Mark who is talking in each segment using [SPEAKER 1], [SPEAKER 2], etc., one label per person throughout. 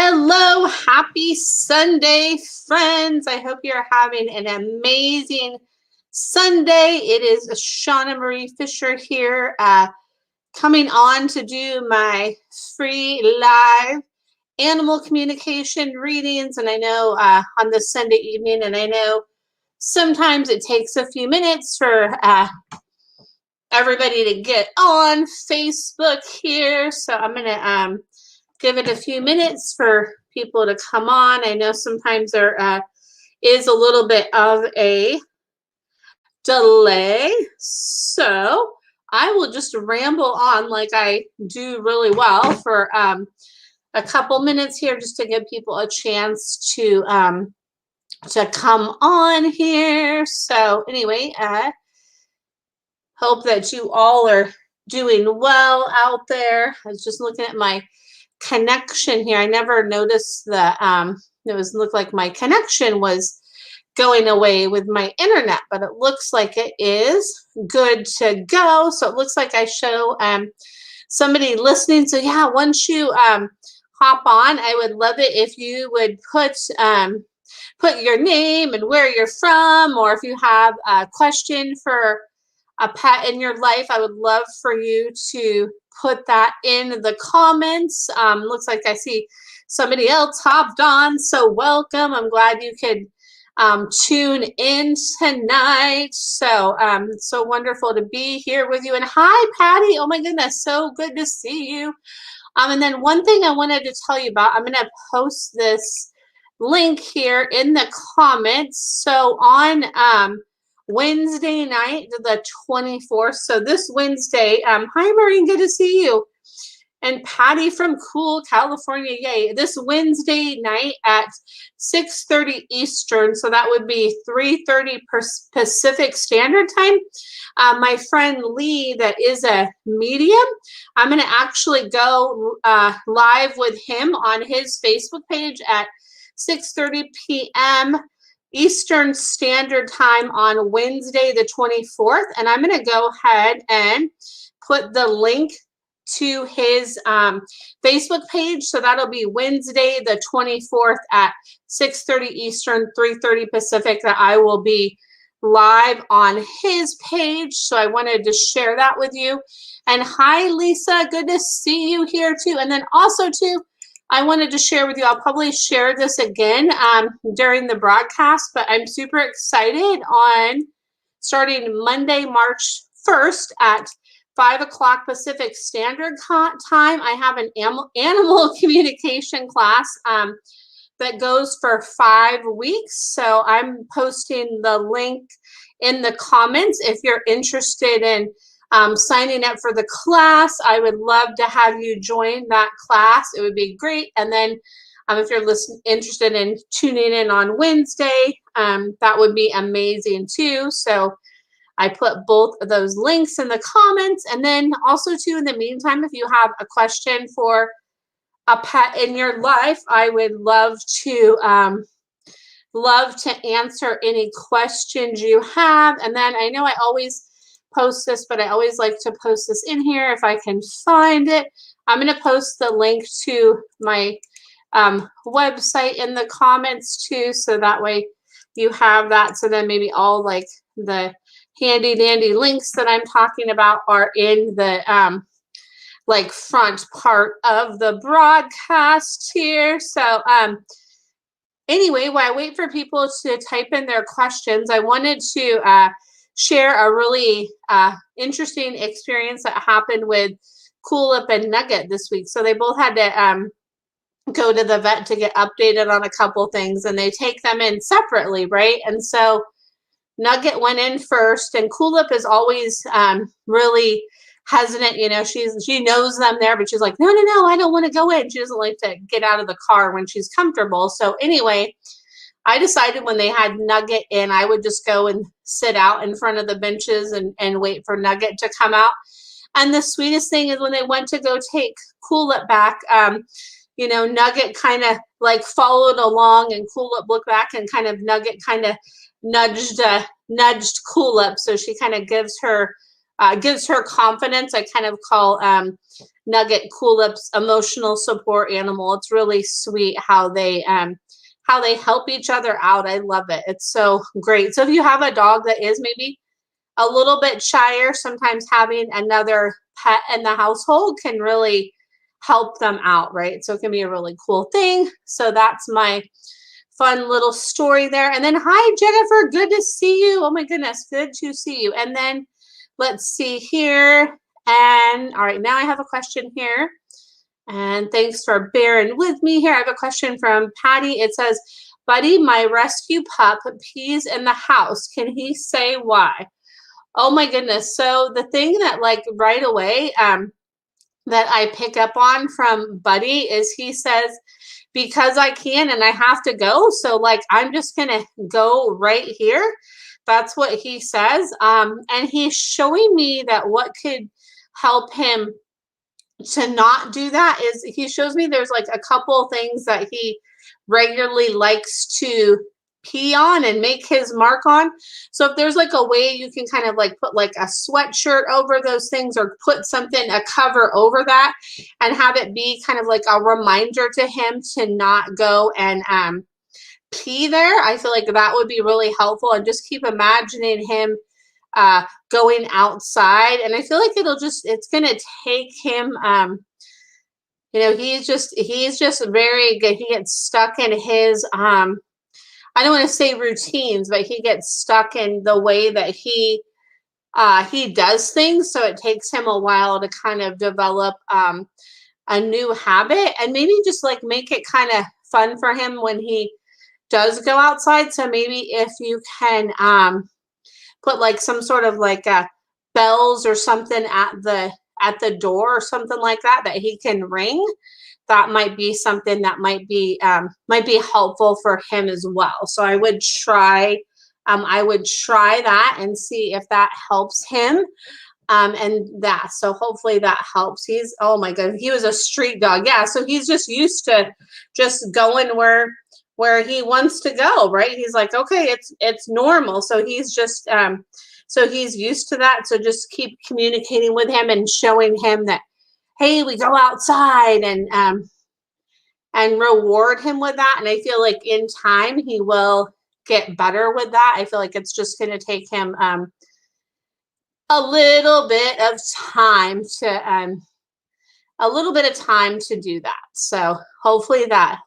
[SPEAKER 1] Hello, happy Sunday, friends. I hope you're having an amazing Sunday. It is Shauna Marie Fisher here, coming on to do my free live animal communication readings. And I know on this Sunday evening, and I know sometimes it takes a few minutes for everybody to get on Facebook here. So I'm going to give it a few minutes for people to come on. I know sometimes there is a little bit of a delay, so I will just ramble on like I do really well for a couple minutes here, just to give people a chance to come on here. So anyway, hope that you all are doing well out there. I was just looking at my connection here. I never noticed that looked like my connection was going away with my internet, but it looks like it is good to go. So it looks like I show somebody listening. So yeah, once you hop on, I would love it if you would put your name and where you're from, or if you have a question for a pet in your life, I would love for you to put that in the comments. Looks like I see somebody else hopped on, so welcome. I'm glad you could tune in tonight. So it's so wonderful to be here with you. And hi, Patty. Oh my goodness, so good to see you. And then one thing I wanted to tell you about, I'm going to post this link here in the comments. So on Wednesday night, the 24th. So this Wednesday, hi Maureen, good to see you. And Patty from Cool, California, yay. This Wednesday night at 6:30 Eastern, so that would be 3:30 Pacific Standard Time. My friend Lee, that is a medium, I'm going to actually go live with him on his Facebook page at 6:30 p.m. Eastern Standard Time on Wednesday, the 24th. And I'm going to go ahead and put the link to his Facebook page. So that'll be Wednesday, the 24th at 6:30 Eastern, 3:30 Pacific, that I will be live on his page. So I wanted to share that with you. And hi, Lisa, good to see you here too. And then also too, I wanted to share with you, I'll probably share this again during the broadcast, but I'm super excited on starting Monday, March 1st at 5 o'clock Pacific Standard Time. I have an animal communication class that goes for 5 weeks. So I'm posting the link in the comments if you're interested in signing up for the class. I would love to have you join that class. It would be great. And then if you're interested in tuning in on Wednesday, that would be amazing too. So I put both of those links in the comments. And then also too, in the meantime, if you have a question for a pet in your life, I would love to answer any questions you have. And then I know I always post this, but I always like to post this in here if I can find it. I'm going to post the link to my website in the comments too, so that way you have that. So then maybe all like the handy dandy links that I'm talking about are in the like front part of the broadcast here. So anyway, while I wait for people to type in their questions, I wanted to share a really interesting experience that happened with Coolip and Nugget this week. So they both had to go to the vet to get updated on a couple things, and they take them in separately, right? And so Nugget went in first, and Coolip is always really hesitant. You know, she knows them there, but she's like, no, I don't want to go in. She doesn't like to get out of the car when she's comfortable. So anyway, I decided when they had Nugget in, I would just go and sit out in front of the benches and wait for Nugget to come out. And the sweetest thing is when they went to go take Coolip back, you know, Nugget kind of like followed along, and Coolip looked back, and kind of Nugget kind of nudged Coolip. So she kind of gives her gives her confidence. I kind of call Nugget Coolup's emotional support animal. It's really sweet how they help each other out. I love it. It's so great. So if you have a dog that is maybe a little bit shyer, sometimes having another pet in the household can really help them out, right? So it can be a really cool thing. So that's my fun little story there. And then, hi, Jennifer, good to see you. Oh my goodness, good to see you. And then let's see here. And all right, now I have a question here. And thanks for bearing with me here. I have a question from Patty. It says, Buddy, my rescue pup pees in the house. Can he say why? Oh my goodness. So the thing that like right away that I pick up on from Buddy is he says, because I can and I have to go. So like, I'm just going to go right here. That's what he says. And he's showing me that what could help him to not do that is he shows me there's like a couple things that he regularly likes to pee on and make his mark on. So if there's like a way you can kind of like put like a sweatshirt over those things or put something, a cover over that and have it be kind of like a reminder to him to not go and pee there, I feel like that would be really helpful. And just keep imagining him going outside, and I feel like it's gonna take him he's just very good. He gets stuck in his I don't want to say routines, but he gets stuck in the way that he does things, so it takes him a while to kind of develop a new habit, and maybe just like make it kind of fun for him when he does go outside. So maybe if you can put like some sort of like bells or something at the door or something like that he can ring, that might be something that might be helpful for him as well. So I would try that and see if that helps him. So hopefully that helps. Oh my God, he was a street dog. Yeah, so he's just used to just going where he wants to go, right? He's like, okay, it's normal. So he's just so he's used to that. So just keep communicating with him and showing him that, hey, we go outside, and reward him with that. And I feel like in time he will get better with that. I feel like it's just going to take him a little bit of time to do that. So hopefully that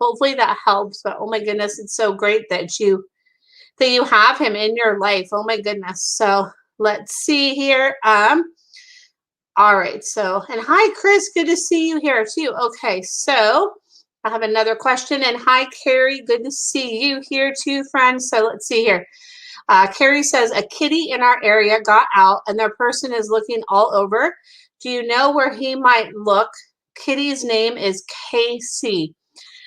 [SPEAKER 1] helps. But oh my goodness, it's so great that you have him in your life. Oh my goodness. So let's see here. All right. So, and hi, Chris. Good to see you here too. Okay. So I have another question. And hi, Carrie. Good to see you here too, friends. So let's see here. Carrie says, a kitty in our area got out and their person is looking all over. Do you know where he might look? Kitty's name is KC.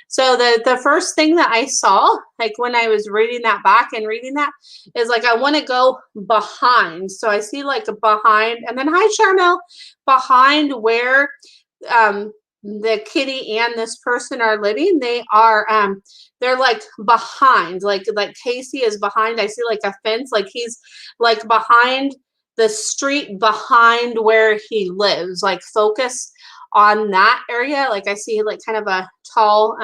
[SPEAKER 1] So the first thing that I saw, like when I was reading that back and reading that, is like I want to go behind. So I see like behind, and then hi Charmel, behind where the kitty and this person are living. They are they're like behind, like Casey is behind. I see like a fence, like he's like behind the street behind where he lives. Like focus on that area. Like I see like kind of a tall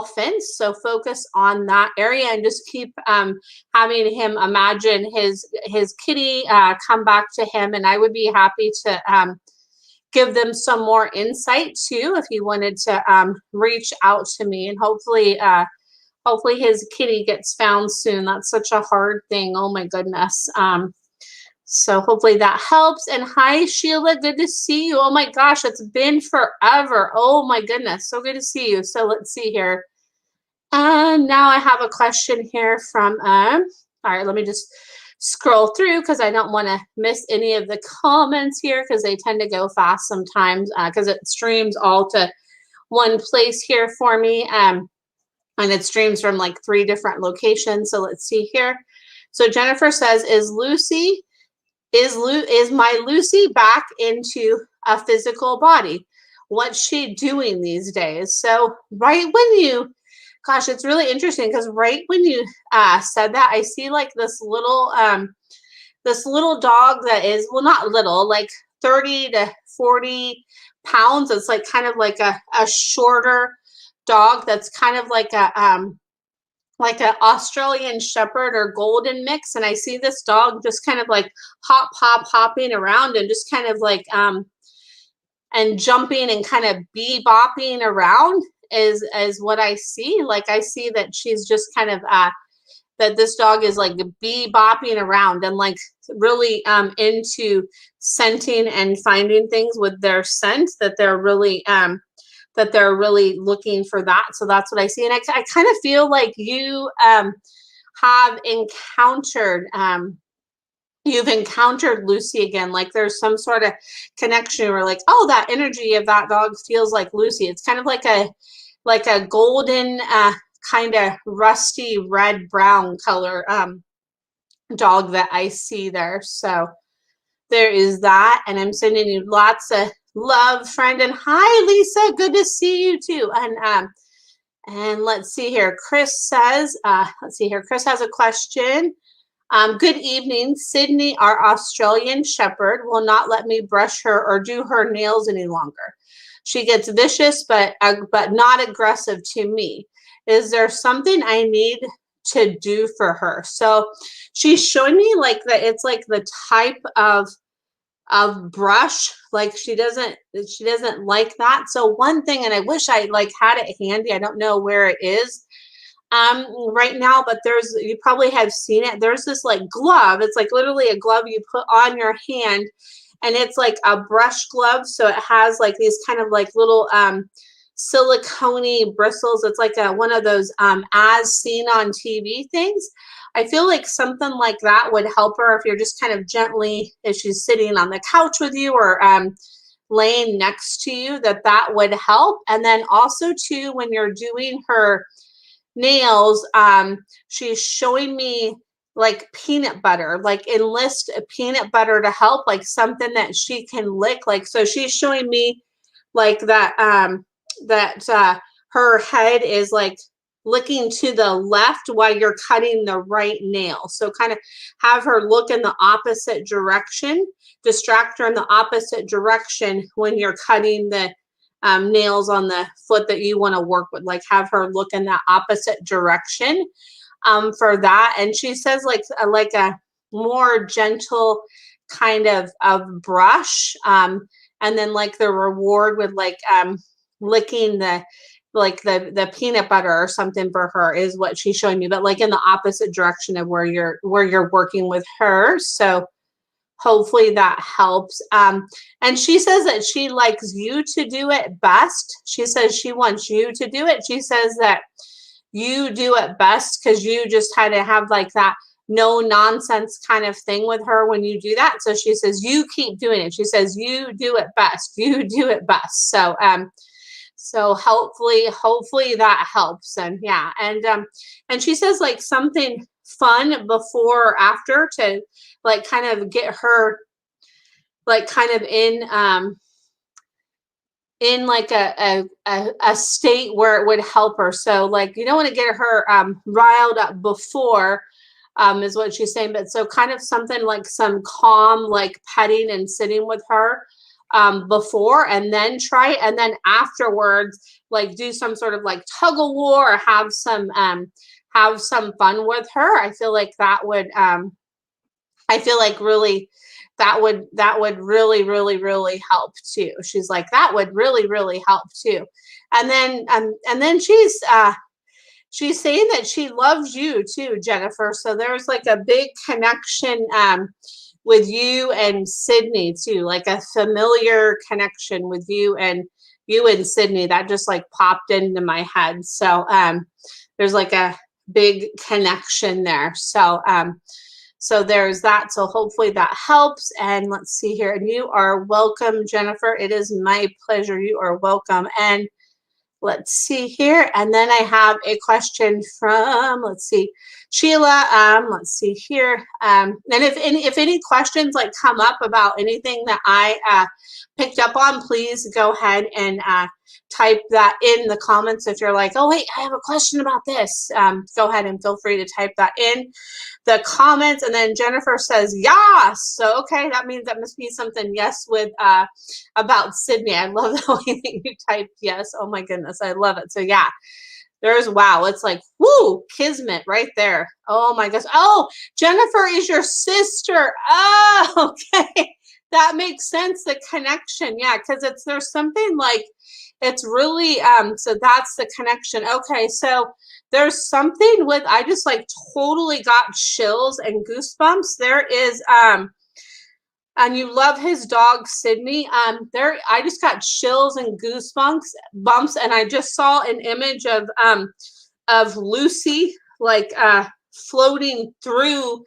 [SPEAKER 1] fence. So focus on that area and just keep having him imagine his kitty come back to him. And I would be happy to give them some more insight too if he wanted to reach out to me, and hopefully his kitty gets found soon. That's such a hard thing. Oh my goodness. So hopefully that helps. And hi, Sheila. Good to see you. Oh my gosh, it's been forever. Oh my goodness. So good to see you. So let's see here. Now I have a question here from, all right, let me just scroll through because I don't want to miss any of the comments here because they tend to go fast sometimes because it streams all to one place here for me. And it streams from like 3 different locations. So let's see here. So Jennifer says, is my Lucy back into a physical body? What's she doing these days? So right when you, gosh, it's really interesting because right when you said that, I see like this little this little dog that is, well, not little, like 30 to 40 pounds. It's like kind of like a shorter dog that's kind of like an Australian Shepherd or Golden mix. And I see this dog just kind of like hopping around and just kind of like and jumping and kind of bebopping around is what I see. Like I see that she's just kind of that this dog is like bebopping around and like really into scenting and finding things with their scent, that they're really looking for that. So that's what I see. And I kind of feel like you have encountered you've encountered Lucy again. Like there's some sort of connection where like, oh, that energy of that dog feels like Lucy. It's kind of like a golden kind of rusty red brown color dog that I see there. So there is that. And I'm sending you lots of love, friend. And hi, Lisa. Good to see you too. And let's see here. Chris says, Chris has a question. Good evening. Sydney, our Australian Shepherd, will not let me brush her or do her nails any longer. She gets vicious, but not aggressive to me. Is there something I need to do for her? So she's showing me like that it's like the type of brush, like she doesn't like that. So one thing, and I wish I like had it handy, I don't know where it is right now, but you probably have seen it. There's this like glove. It's like literally a glove you put on your hand, and it's like a brush glove. So it has like these kind of like little silicone bristles. It's like one of those as seen on TV things. I feel like something like that would help her if you're just kind of gently, if she's sitting on the couch with you or laying next to you, that would help. And then also too, when you're doing her nails, she's showing me like peanut butter, like enlist a peanut butter to help, like something that she can lick. Like, so she's showing me like that, her head is like looking to the left while you're cutting the right nail. So kind of have her look in the opposite direction, distract her in the opposite direction when you're cutting the nails on the foot that you want to work with. Like have her look in that opposite direction for that. And she says like a more gentle kind of brush, and then like the reward with like licking the peanut butter or something for her is what she's showing me, but like in the opposite direction of where you're working with her. So hopefully that helps. And she says that she likes you to do it best. She says she wants you to do it. She says that you do it best because you just had to have like that no nonsense kind of thing with her when you do that. So she says you keep doing it. She says you do it best. You do it best. So so hopefully that helps. And yeah, and she says like something fun before or after to like kind of get her like kind of in like a state where it would help her. So like you don't want to get her riled up before is what she's saying, but so kind of something like some calm like petting and sitting with her before, and then try it, and then afterwards like do some sort of like tug of war or have some fun with her. I feel like that would really that would really help too. She's like that would really help too. And then she's saying that she loves you too, Jennifer. So there's like a big connection with you and Sydney too, like a familiar connection with you and Sydney that just like popped into my head. So there's like a big connection there. So so there's that. So hopefully that helps. And let's see here. And you are welcome, Jennifer. It is my pleasure. You are welcome. And let's see here. And then I have a question from, let's see, Sheila. Let's see here. And if any questions like come up about anything that I picked up on, please go ahead and type that in the comments if you're like, oh wait, I have a question about this. Go ahead and feel free to type that in the comments. And then Jennifer says yes. So okay, that means that must be something yes with about Sydney. I love the way that you typed yes. Oh my goodness, I love it. So yeah, there's wow. It's like woo, kismet right there. Oh my gosh. Oh, Jennifer is your sister. Oh, okay. That makes sense. The connection, yeah, because there's something like it's really so that's the connection. Okay, so there's something with I just like totally got chills and goosebumps. There is and you love his dog Sydney. There I just got chills and goosebumps, and I just saw an image of Lucy like floating through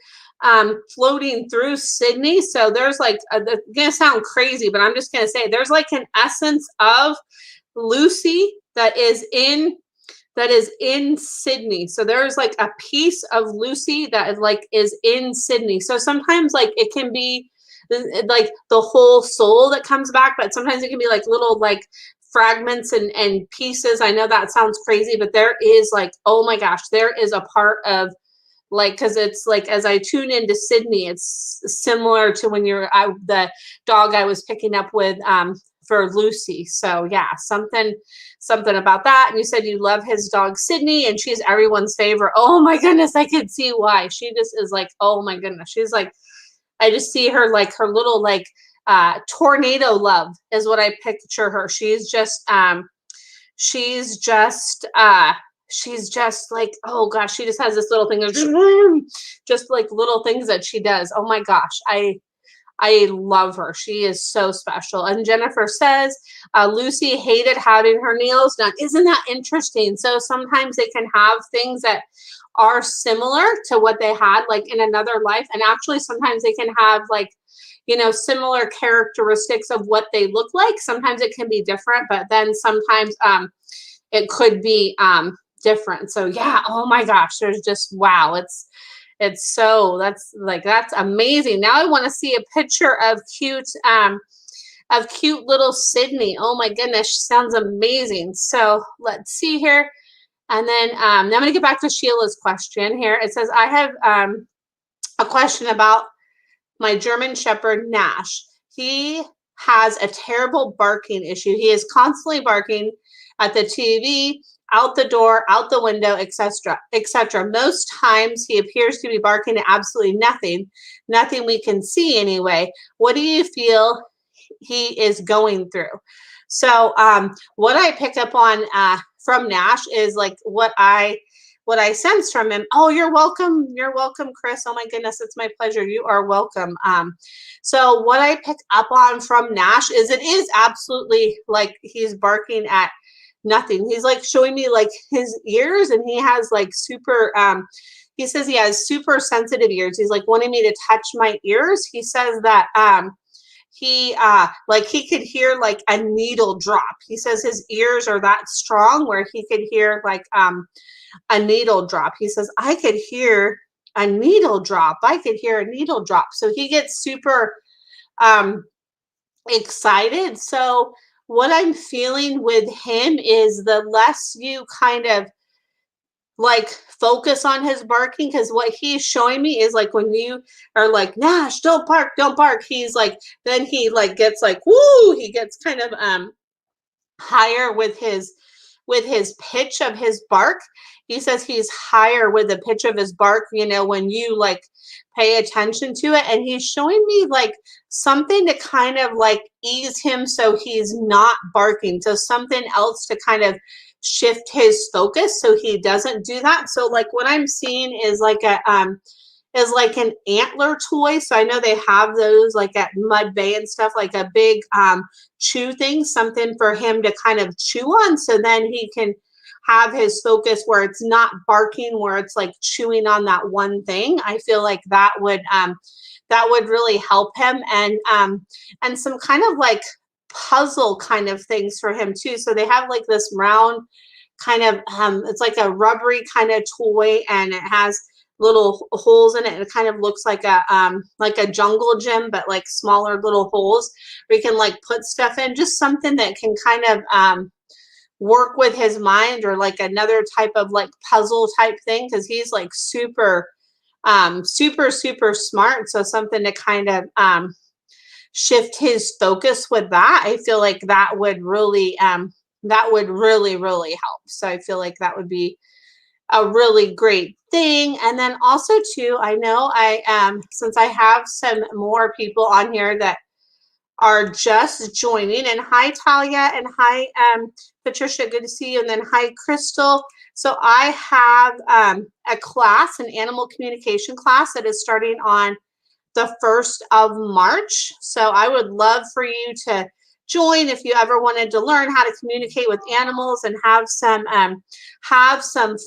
[SPEAKER 1] Sydney. So there's like it's gonna sound crazy, but I'm just gonna say there's like an essence of Lucy that is in Sydney. So there's like a piece of Lucy that is in Sydney. So sometimes like it can be like the whole soul that comes back, but sometimes it can be like little like fragments and pieces. I know that sounds crazy, but there is like, oh my gosh, there is a part of like, because it's like as I tune into Sydney, it's similar to when the dog I was picking up with for Lucy. So yeah, something about that. And you said you love his dog Sydney, and she's everyone's favorite. Oh my goodness, I could see why. She just is like, oh my goodness, she's like, I just see her like her little like tornado love is what I picture her. She's just like, oh gosh, she just has this little thing of just like little things that she does. Oh my gosh, I love her. She is so special. And Jennifer says Lucy hated having her nails done. Isn't that interesting? So sometimes they can have things that are similar to what they had like in another life, and actually sometimes they can have like, you know, similar characteristics of what they look like. Sometimes it can be different, but then sometimes it could be different. So yeah, oh my gosh, there's just wow, it's so that's amazing. Now I want to see a picture of cute little Sydney. Oh my goodness, sounds amazing. So let's see here. And then now I'm going to get back to Sheila's question here. It says, I have a question about my German Shepherd, Nash. He has a terrible barking issue. He is constantly barking at the TV, out the door, out the window, etc., etc. Most times he appears to be barking at absolutely nothing we can see anyway. What do you feel he is going through? So what I pick up on from Nash is like what I sense from him. Oh, you're welcome, Chris. Oh my goodness, it's my pleasure. You are welcome. So what I pick up on from Nash is it is absolutely like he's barking at nothing. He's like showing me like his ears, and he has like super he says he has super sensitive ears. He's like wanting me to touch my ears. He says that he could hear like a needle drop. He says his ears are that strong where he could hear like a needle drop. He says I could hear a needle drop. So he gets super excited. So what I'm feeling with him is the less you kind of like focus on his barking, because what he's showing me is like when you are like, Nash, don't bark, he's like, then he like gets like, woo, he gets kind of higher with his pitch of his bark. He says he's higher with the pitch of his bark, you know, when you like pay attention to it. And he's showing me like something to kind of like ease him so he's not barking. So something else to kind of shift his focus so he doesn't do that. So like what I'm seeing is like an antler toy. So I know they have those like at Mud Bay and stuff, like a big chew thing, something for him to kind of chew on. So then he can have his focus where it's not barking, where it's like chewing on that one thing. I feel like that would really help him, and some kind of like puzzle kind of things for him too. So they have like this round kind of it's like a rubbery kind of toy, and it has little holes in it. It kind of looks like a jungle gym, but like smaller little holes where you can like put stuff in. Just something that can kind of work with his mind, or like another type of like puzzle type thing, because he's like super super smart. So something to kind of shift his focus with that, I feel like that would really really help. So I feel like that would be a really great thing. And then also too, I know since I have some more people on here that are just joining, and hi Talia, and hi Patricia, good to see you, and then hi Crystal. So I have a class, an animal communication class that is starting on the 1st of March. So I would love for you to join if you ever wanted to learn how to communicate with animals and have some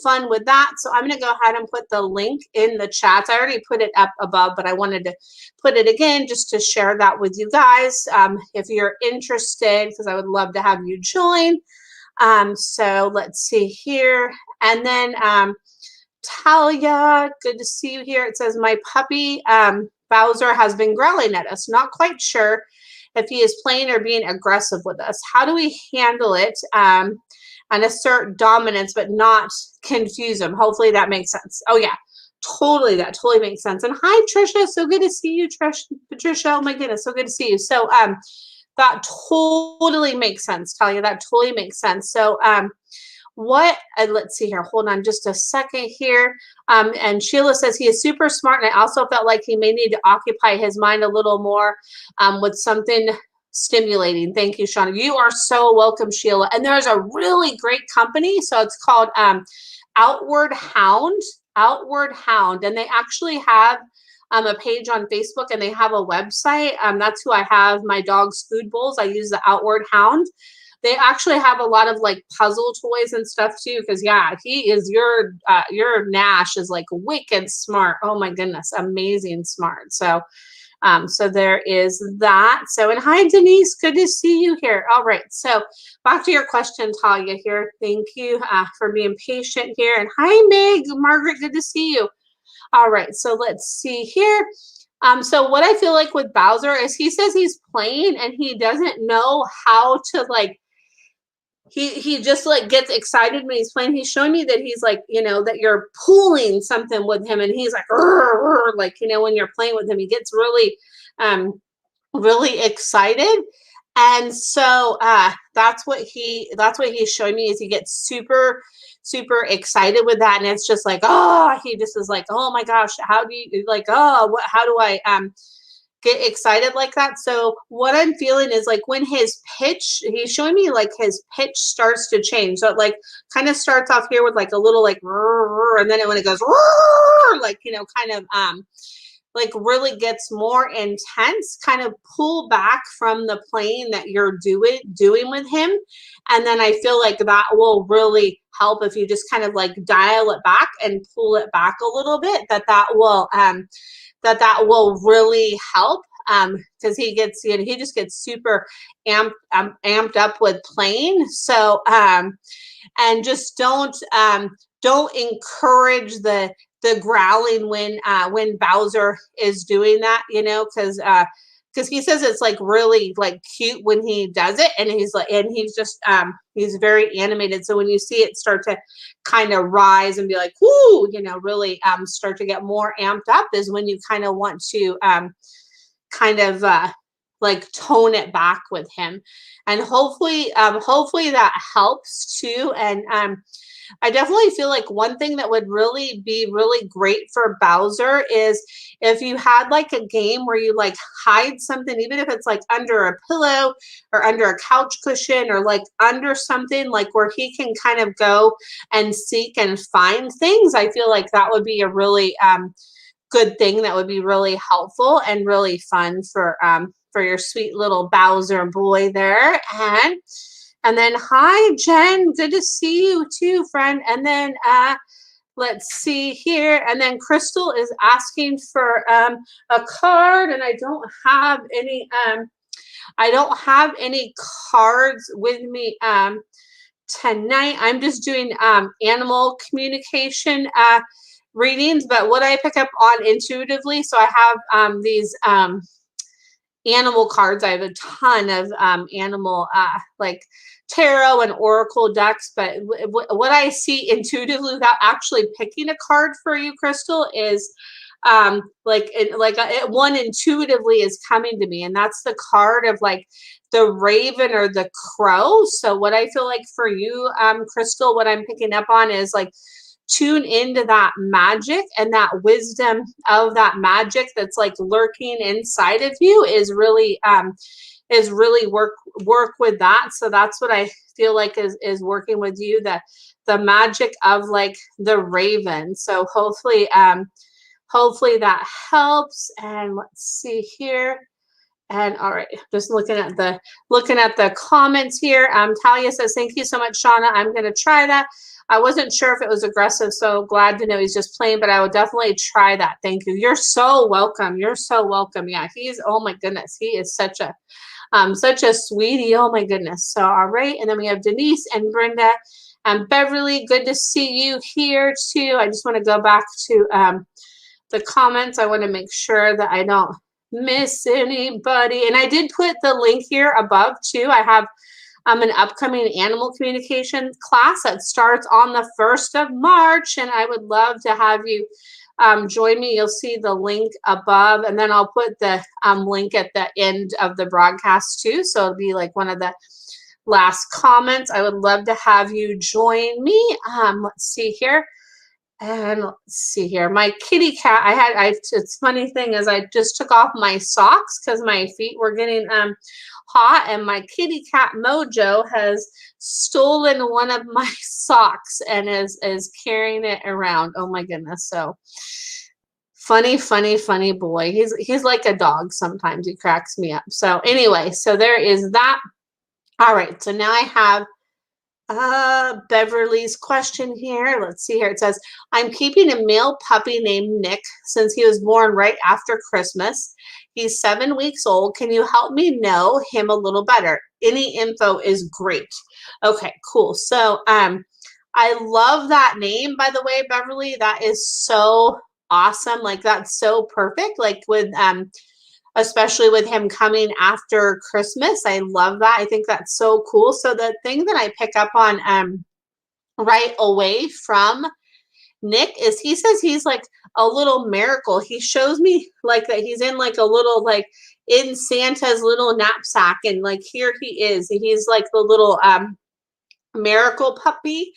[SPEAKER 1] fun with that. So I'm going to go ahead and put the link in the chats. I already put it up above, but I wanted to put it again just to share that with you guys if you're interested, because I would love to have you join. So let's see here. And then Talia, good to see you here. It says, my puppy Bowser has been growling at us. Not quite sure if he is playing or being aggressive with us. How do we handle it and assert dominance but not confuse him? Hopefully that makes sense. Oh yeah, totally. That totally makes sense. And hi Trisha, so good to see you, Patricia. Oh my goodness, so good to see you. So that totally makes sense, Talia. That totally makes sense. So let's see here, hold on just a second here. And Sheila says he is super smart, and I also felt like he may need to occupy his mind a little more with something stimulating. Thank you, Shauna. You are so welcome, Sheila. And there's a really great company, so it's called Outward Hound, and they actually have a page on Facebook, and they have a website. That's who I have my dog's food bowls. I use the Outward Hound. They actually have a lot of like puzzle toys and stuff too, because yeah, he is your Nash is like wicked smart. Oh my goodness, amazing smart. So so there is that. So, and hi Denise, good to see you here. All right, so back to your question, Talia here. Thank you for being patient here. And hi Meg, Margaret, good to see you. All right, so let's see here. So what I feel like with Bowser is he says he's playing and he doesn't know how to like, he just like gets excited when he's playing. He's showing me that he's like, you know, that you're pulling something with him, and he's like, "Rrr, rrr," like, you know, when you're playing with him, he gets really, really excited. And so that's what he's showing me, is he gets super excited with that, and it's just like, oh, he just is like, oh my gosh, how do you like, oh, how do I get excited like that? So what I'm feeling is like when his pitch, he's showing me like his pitch starts to change. So it like kind of starts off here with like a little like, and then when it goes like, you know, kind of like really gets more intense, kind of pull back from the playing that you're doing with him. And then I feel like that will really help if you just kind of like dial it back and pull it back a little bit, that will really help, because he gets, you know, he just gets super amped up with playing. So and just don't encourage the growling when Bowser is doing that, you know, because he says it's like really like cute when he does it, and he's like, and he's just he's very animated. So when you see it start to kind of rise and be like, whoo, you know, really start to get more amped up, is when you kind of want to kind of like tone it back with him. And hopefully that helps too. And I definitely feel like one thing that would really be really great for Bowser is if you had like a game where you like hide something, even if it's like under a pillow or under a couch cushion or like under something, like where he can kind of go and seek and find things. I feel like that would be a really good thing that would be really helpful and really fun for your sweet little Bowser boy there. And then hi Jen, good to see you too, friend. And then let's see here. And then Crystal is asking for a card, and I don't have any cards with me tonight. I'm just doing animal communication readings, but what I pick up on intuitively. So I have these animal cards. I have a ton of animal like tarot and oracle decks, but what I see intuitively without actually picking a card for you, Crystal, is one intuitively is coming to me, and that's the card of like the raven or the crow. So what I feel like for you, Crystal, what I'm picking up on is like tune into that magic and that wisdom of that magic that's like lurking inside of you is really work with that. So that's what I feel like is working with you, that the magic of like the raven. So hopefully that helps. And let's see here. And all right, just looking at the comments here. Talia says, thank you so much, Shauna. I'm gonna try that. I wasn't sure if it was aggressive, so glad to know he's just playing, but I would definitely try that. Thank you. You're so welcome. You're so welcome. Yeah, oh my goodness, he is such a sweetie. Oh my goodness. So all right, and then we have Denise and Brenda and Beverly. Good to see you here too. I just want to go back to the comments. I want to make sure that I don't miss anybody. And I did put the link here above too. I have an upcoming animal communication class that starts on the 1st of March, and I would love to have you join me. You'll see the link above, and then I'll put the link at the end of the broadcast too. So it'll be like one of the last comments. I would love to have you join me. Let's see here. And let's see here, my kitty cat, it's funny thing is I just took off my socks because my feet were getting hot, and my kitty cat Mojo has stolen one of my socks and is carrying it around. Oh my goodness. So funny boy. He's like a dog sometimes. He cracks me up. So anyway, so there is that. All right, so now I have Beverly's question here. Let's see here. It says, I'm keeping a male puppy named Nick since he was born right after Christmas. He's 7 weeks old. Can you help me know him a little better? Any info is great. Okay, cool. So I love that name, by the way, Beverly. That is so awesome. Like, that's so perfect. Like with especially with him coming after Christmas. I love that. I think that's so cool. So the thing that I pick up on right away from Nick is he says he's like a little miracle. He shows me like that he's in like a little, like in Santa's little knapsack, and like here he is. He's like the little miracle puppy,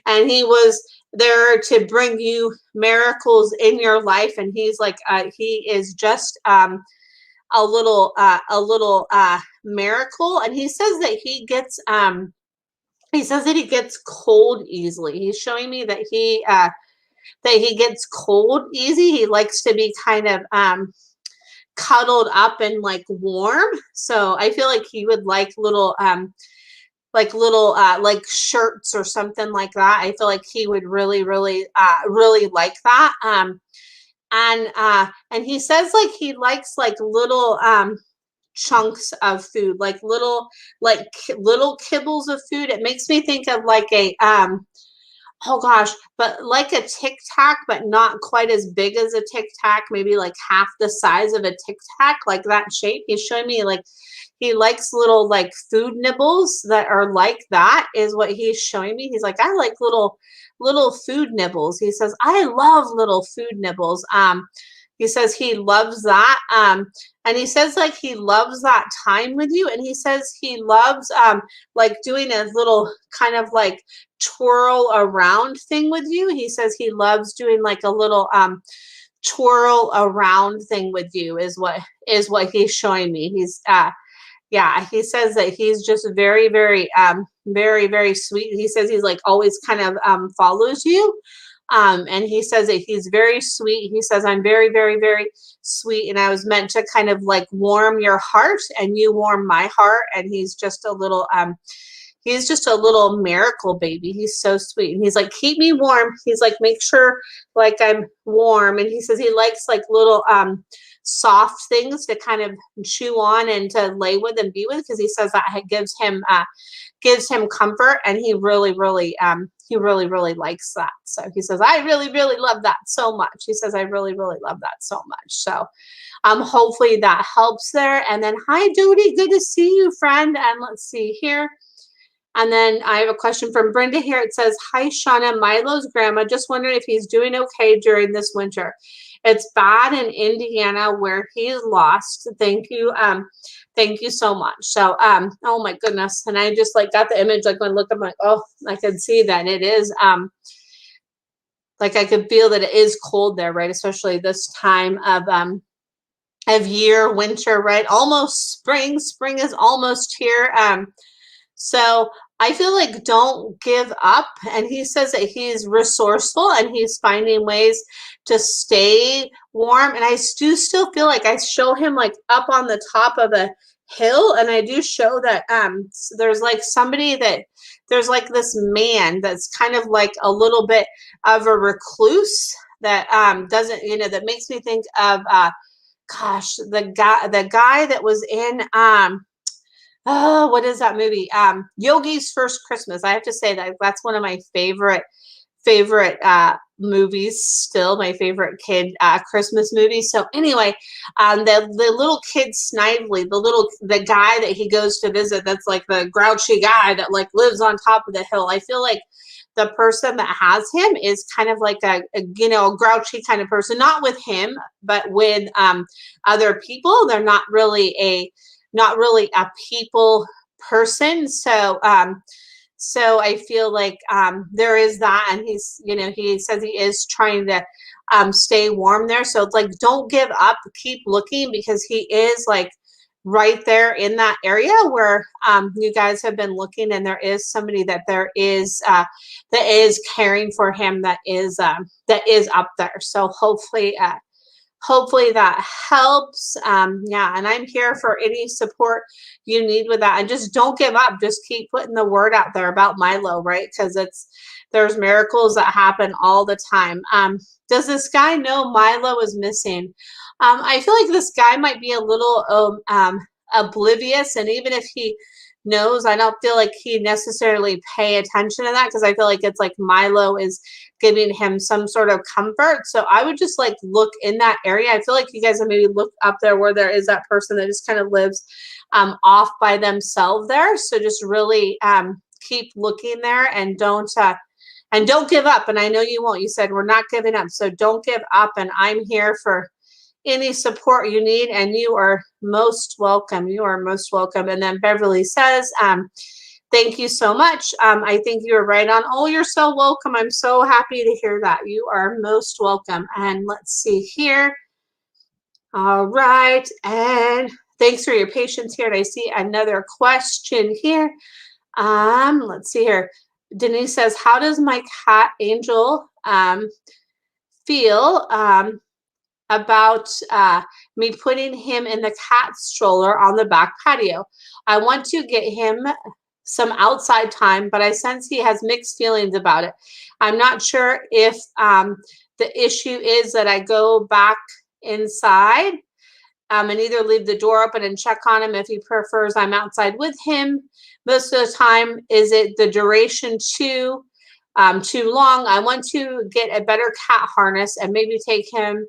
[SPEAKER 1] and he was there to bring you miracles in your life. And he's like he is just a little miracle. And he says that he gets cold easily. He's showing me that he gets cold easy. He likes to be kind of cuddled up and like warm. So I feel like he would like little like shirts or something like that. I feel like he would really like that. And he says like he likes like little chunks of food, like little kibbles of food. It makes me think of like a oh gosh, but like a Tic Tac, but not quite as big as a Tic Tac, maybe like half the size of a Tic Tac, like that shape. He's showing me like he likes little like food nibbles that are like that, is what he's showing me. He's like, I like little food nibbles. He says, I love little food nibbles. He says he loves that. And he says like he loves that time with you. And he says he loves like doing a little kind of like twirl around thing with you. He says he loves doing like a little twirl around thing with you, is what he's showing me. He's yeah, he says that he's just very sweet. He says he's like always kind of follows you. And he says that he's very sweet. He says, I'm very sweet, and I was meant to kind of like warm your heart, and you warm my heart. And he's just a little miracle baby. He's so sweet. And he's like, keep me warm. He's like, make sure like I'm warm. And he says he likes like little soft things to kind of chew on and to lay with and be with, because he says that gives him comfort, and he really likes that. So he says, I really love that so much. He says, I really love that so much. So hopefully that helps there. And then hi Dodie, good to see you, friend. And let's see here. And then I have a question from Brenda here. It says, hi, Shauna, Milo's grandma. Just wondering if he's doing okay during this winter. It's bad in Indiana where he's lost. Thank you. Thank you so much. So, oh my goodness. And I just like got the image, like when I look, I'm like, oh, I can see that it is, like I could feel that it is cold there, right? Especially this time of year, winter, right? Almost spring. Spring is almost here. So I feel like don't give up. And he says that he's resourceful and he's finding ways to stay warm. And I do still feel like I show him like up on the top of a hill, and I do show that there's like somebody that there's like this man that's kind of like a little bit of a recluse that doesn't, you know, that makes me think of gosh, the guy that was in oh, what is that movie? Yogi's First Christmas. I have to say that that's one of my favorite movies, still my favorite kid Christmas movies. So anyway, the little kid Snively, the guy that he goes to visit, that's like the grouchy guy that like lives on top of the hill. I feel like the person that has him is kind of like a you know, a grouchy kind of person, not with him, but with other people. They're not really a people person. So so I feel like there is that, and he's, you know, he says he is trying to stay warm there. So it's like, don't give up, keep looking, because he is like right there in that area where you guys have been looking, and there is somebody that there is that is caring for him, that is up there. So hopefully that helps. Yeah, and I'm here for any support you need with that. And just don't give up. Just keep putting the word out there about Milo, right? Because there's miracles that happen all the time. Does this guy know Milo is missing? I feel like this guy might be a little oblivious, and even if he knows, I don't feel like he necessarily pay attention to that, because I feel like it's like Milo is giving him some sort of comfort. So I would just like look in that area. I feel like you guys have maybe looked up there where there is that person that just kind of lives off by themselves there. So just really keep looking there, and don't give up. And I know you won't. You said we're not giving up, so don't give up. And I'm here for any support you need, and you are most welcome. You are most welcome. And then Beverly says, thank you so much. I think you are right on. Oh, you're so welcome. I'm so happy to hear that. You are most welcome. And let's see here. All right. And thanks for your patience here. And I see another question here. Let's see here. Denise says, how does my cat Angel feel about me putting him in the cat stroller on the back patio? I want to get him some outside time, but I sense he has mixed feelings about it. I'm not sure if the issue is that I go back inside and either leave the door open and check on him if he prefers I'm outside with him. Most of the time, is it the duration too long? I want to get a better cat harness and maybe take him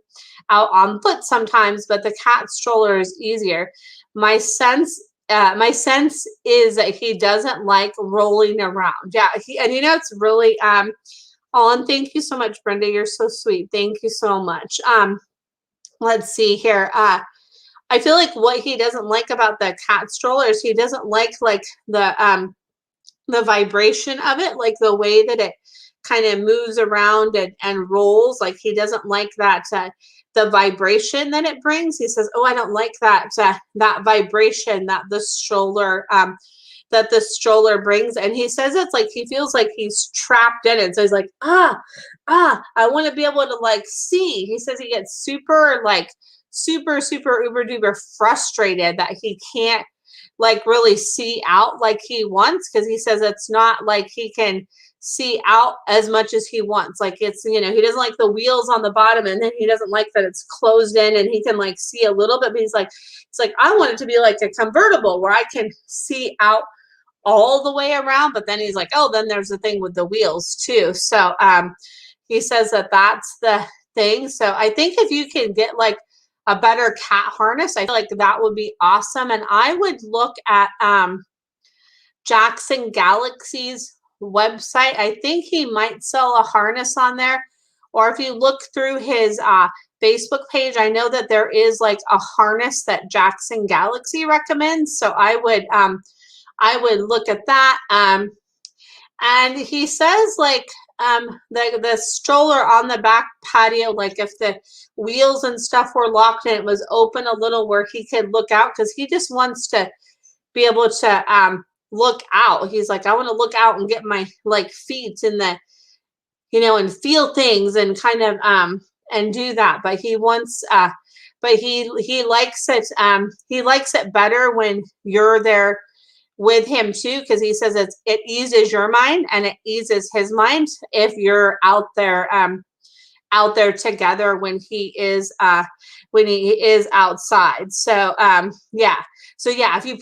[SPEAKER 1] out on foot sometimes, but the cat stroller is easier. My sense is that he doesn't like rolling around. Yeah, and you know, it's really oh, and thank you so much, Brenda. You're so sweet. Thank you so much. Let's see here. I feel like what he doesn't like about the cat stroller is he doesn't like the vibration of it, like the way that it kind of moves around and rolls. Like he doesn't like that the vibration that it brings. He says, oh, I don't like that that vibration that the stroller brings. And he says it's like he feels like he's trapped in it. So he's like, I want to be able to like see. He says he gets super uber duper frustrated that he can't like really see out like he wants, because he says it's not like he can see out as much as he wants. Like it's, you know, he doesn't like the wheels on the bottom, and then he doesn't like that it's closed in and he can like see a little bit, but he's like, it's like, I want it to be like a convertible where I can see out all the way around. But then he's like, oh, then there's the thing with the wheels too. So he says that that's the thing. So I think if you can get like a better cat harness, I feel like that would be awesome. And I would look at Jackson Galaxy's website. I think he might sell a harness on there. Or if you look through his Facebook page, I know that there is like a harness that Jackson Galaxy recommends. So I would look at that. And he says like the stroller on the back patio, like if the wheels and stuff were locked and it was open a little where he could look out, because he just wants to be able to look out. He's like, I want to look out and get my like feet in the, and feel things and kind of and do that. But he wants but he likes it better when you're there with him too, because he says it eases your mind and it eases his mind if you're out there together when he is outside. So yeah. So yeah, if you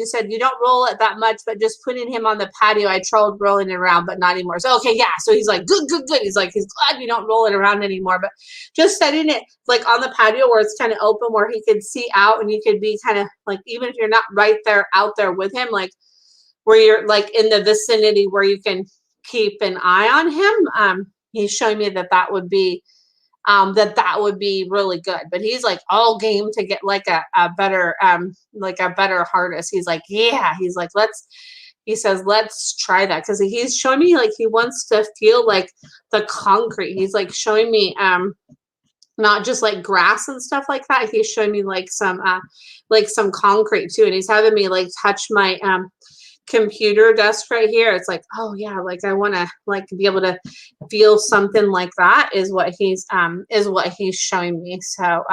[SPEAKER 1] said you don't roll it that much, but just putting him on the patio, I tried rolling it around, but not anymore. So okay, yeah. So he's like, good. He's like, he's glad you don't roll it around anymore, but just setting it like on the patio where it's kind of open, where he could see out, and you could be kind of like, even if you're not right there out there with him, like where you're like in the vicinity where you can keep an eye on him. He's showing me that would be really good. But he's like all game to get like a better harness. He's like, yeah, he's like, let's try that, because he's showing me like he wants to feel like the concrete. He's like showing me not just like grass and stuff like that. He's showing me like some concrete too, and he's having me like touch my computer desk right here. It's like, oh yeah, like I want to like be able to feel something like that is what he's showing me. So